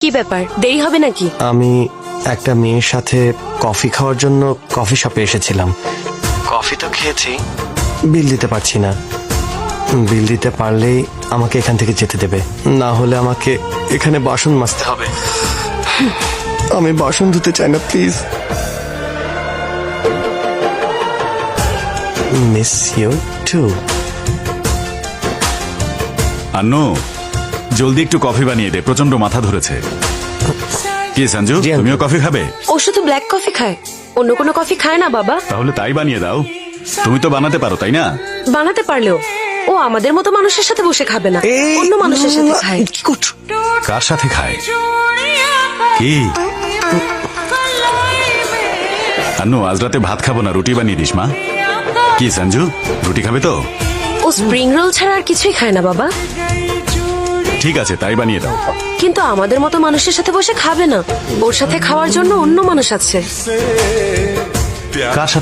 কি ব্যাপার, দেরি হবে নাকি? আমি একটা মেয়ের সাথে কফি খাওয়ার জন্য কফি শপে এসেছিলাম। কফি তো খেয়েছি, বিল দিতে পারছি না। বিল দিতে পারলেই আমাকে এখান থেকে যেতে দেবে, না হলে আমাকে এখানে বাসন মাজতে হবে। আমি বাসন ধুতে চাই না, please. Miss you too. Annu, জলদি একটু কফি বানিয়ে দে, প্রচন্ড মাথা ধরেছে। কি সঞ্জু, জি, তুমিও কফি খাবে? ও শুধু ব্ল্যাক কফি খায়, অন্য কোনো কফি খায় না বাবা। তাহলে তাই বানিয়ে দাও। তুমি তো বানাতে পারো, তাই না? বানাতে পারলেও ও আমাদের মতো মানুষের সাথে বসে খাবে না, অন্য মানুষের সাথে খায়। কি করছো? কার সাথে খায়? কি আন্নু, আজ রাতে ভাত খাবো না, রুটি বানিয়ে দিস মা। কি সঞ্জু, রুটি খাবে তো? ও স্প্রিং রোল ছাড়া আর কিছুই খায় না বাবা। ঠিক আছে, তাই বানিয়ে দাও। কিন্তু আমাদের মতো মানুষের সাথে বসে খাবে না, ওর সাথে খাওয়ার জন্য অন্য মানুষ আছে। কার সাথে